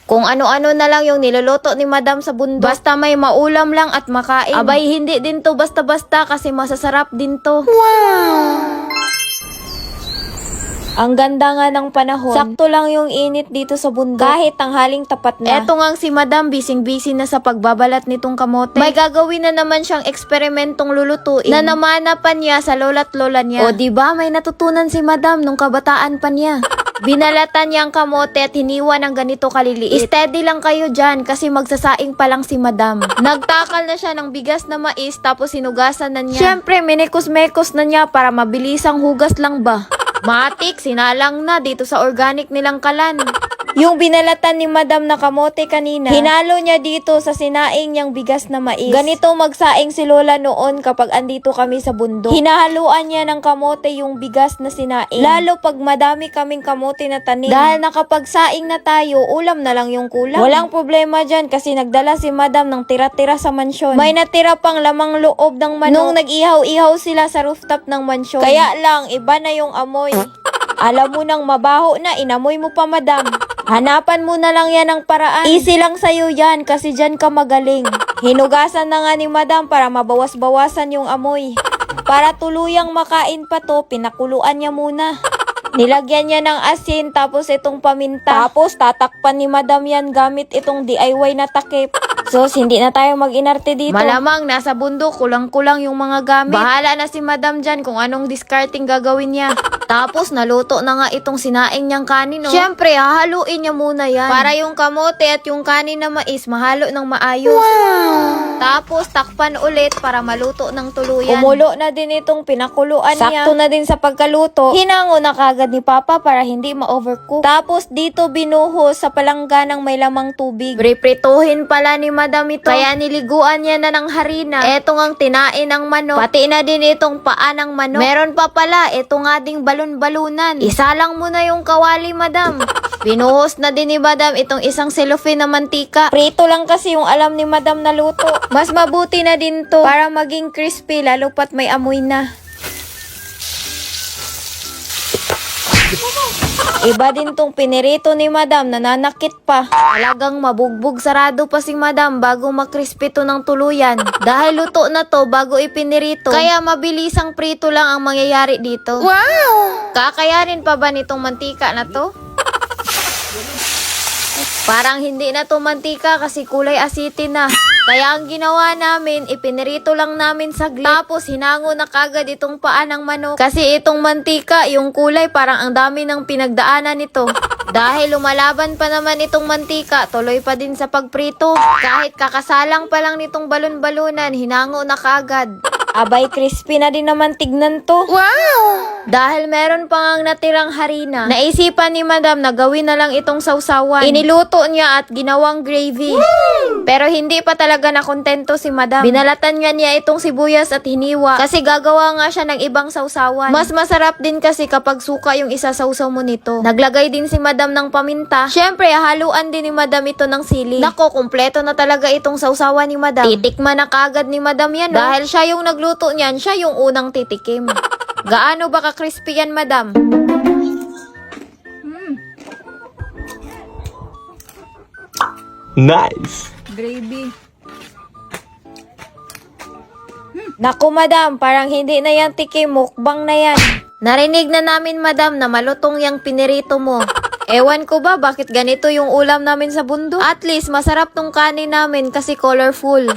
Kung ano-ano na lang yung niluluto ni Madam sa bundok. Basta may maulam lang at makain. Abay, hindi din to basta-basta kasi masasarap din to. Wow! Ang ganda nga ng panahon. Sakto lang yung init dito sa bundok. Kahit tanghaling tapat na. Eto nga si Madam, bising-busy na sa pagbabalat nitong kamote. May gagawin na naman siyang eksperimentong lulutuin na namana pa niya sa lola't lola niya. O diba, may natutunan si Madam nung kabataan pa niya. Binalatan niya ang kamote at hiniwa ng ganito kaliliit. Steady lang kayo dyan kasi magsasaing pa lang si Madam. Nagtakal na siya ng bigas na mais tapos sinugasan na niya. Siyempre, minikos-mekos na niya para mabilisang hugas lang ba. Matik, sinalang na dito sa organic nilang kalan. Yung binalatan ni Madam na kamote kanina, hinalo niya dito sa sinaing niyang bigas na mais. Ganito magsaing si Lola noon kapag andito kami sa bundok. Hinahaluan niya ng kamote yung bigas na sinaing. Lalo pag madami kaming kamote na tanim. Dahil nakapagsaing na tayo, ulam na lang yung kulang. Walang problema dyan kasi nagdala si Madam ng tira-tira sa mansyon. May natira pang lamang loob ng manok. Nung nag-ihaw-ihaw sila sa rooftop ng mansyon. Kaya lang, iba na yung amoy. Alam mo nang mabaho na, inamoy mo pa Madam. Hanapan mo na lang yan ng paraan. Easy lang sa'yo yan kasi dyan ka magaling. Hinugasan na nga ni Madam para mabawas-bawasan yung amoy. Para tuluyang makain pa to, pinakuluan niya muna. Nilagyan niya ng asin tapos itong paminta. Tapos tatakpan ni Madam yan gamit itong DIY na takip. Sos, hindi na tayo mag-inarte dito. Malamang nasa bundok, kulang-kulang yung mga gamit. Bahala na si Madam dyan kung anong discarding gagawin niya. Tapos naluto na nga itong sinaing niyang kanin, no? Siyempre, hahaluin niya muna yan. Para yung kamote at yung kanin na mais mahalo ng maayos. Wow! Tapos takpan ulit para maluto ng tuluyan. Umulo na din itong pinakuluan niya. Sakto na din sa pagkaluto. Hinango na kagad ni Papa para hindi ma-overcook. Tapos dito binuhos sa palangganang may lamang tubig. Priprituhin pala ni Madam ito. Kaya niliguan niya na ng harina. Eto ngang tinain ng manok. Pati na din itong paa ng manok. Meron pa pala, eto nga ding balon-balunan. Isa lang muna yung kawali, Madam. Binuhos na din ni Madam itong isang cellophane na mantika. Prito lang kasi yung alam ni Madam na luto. Mas mabuti na din to para maging crispy lalo pat may amoy na. Iba din tong pinirito ni Madam, nananakit pa. Talagang mabugbog sarado pa si Madam bago makrispy to ng tuluyan. Dahil luto na to bago ipinirito, kaya mabilisang prito lang ang mangyayari dito. Wow! Kakayanin pa ba nitong mantika na to? Parang hindi na to mantika kasi kulay asitin na. Kaya ang ginawa namin, ipinirito lang namin saglit. Tapos hinango na kagad itong paa ng manok. Kasi itong mantika, yung kulay parang ang dami ng pinagdaanan nito. Dahil lumalaban pa naman itong mantika, tuloy pa din sa pagprito. Kahit kakasalang pa lang nitong balon-balunan, hinango na kagad. Abay, crispy na din naman tignan to. Wow! Dahil meron pa ngang natirang harina, naisipan ni Madam na gawin na lang itong sausawan. Iniluto niya at ginawang gravy. Woo! Pero hindi pa talaga nakontento si Madam. Binalatan nga niya itong sibuyas at hiniwa kasi gagawa nga siya ng ibang sausawan. Mas masarap din kasi kapag suka yung isasawsaw mo nito. Naglagay din si Madam ng paminta. Siyempre, haluan din ni Madam ito ng sili. Nako, kumpleto na talaga itong sausawan ni Madam. Titikman na kagad ni Madam yan, no? Dahil siya yung nagluto niyan, siya yung unang titikim. Gaano ba ka-crispy yan, Madam? Nice. Gravy. Naku, Madam, parang hindi na yan tikim, mukbang na yan. Narinig na namin, Madam, na malutong yung pinirito mo. Ewan ko ba bakit ganito yung ulam namin sa bundok? At least masarap tong kanin namin kasi colorful.